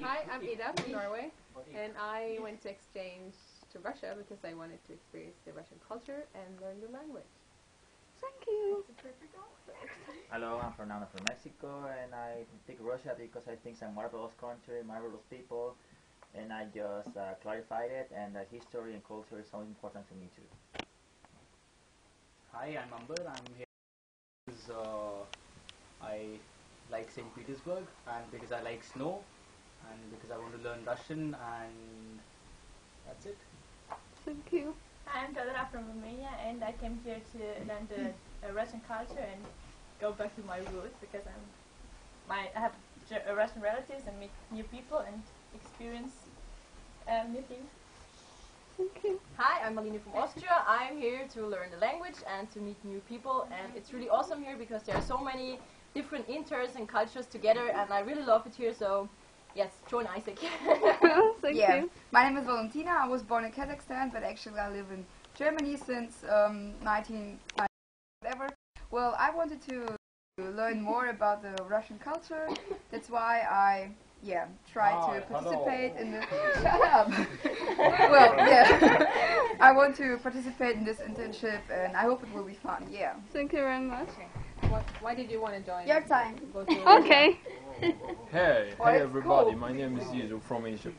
Hi, I'm Ida from Norway, and I went to exchange to Russia because I wanted to experience the Russian culture and learn the language. Thank you. Hello, I'm Fernando from Mexico, and I pick Russia because I think it's a marvelous country, marvelous people, and I just clarified it, and history and culture is so important to me too. Hi, I'm Amber. I'm here because I like St. Petersburg, and because I like snow, and because I want to learn Russian, and that's it. Thank you. I'm Tadra from Romania, and I came here to learn the Russian culture and go back to my roots because I have Russian relatives and meet new people and experience new things. Thank you. Hi, I'm Aline from Austria. I'm here to learn the language and to meet new people, and it's really awesome here because there are so many different interests and cultures together, and I really love it here, so yes, join Isaac. Thank you. My name is Valentina. I was born in Kazakhstan, but actually I live in Germany since 1990 whatever. Well, I wanted to learn more about the Russian culture. That's why I try to participate in the shut up. Well, yeah. I want to participate in this internship, and I hope it will be fun. Yeah. Thank you very much. Why did you want to join? Your time. Okay. Hey Well, everybody, cool. my name is Yizu from Egypt.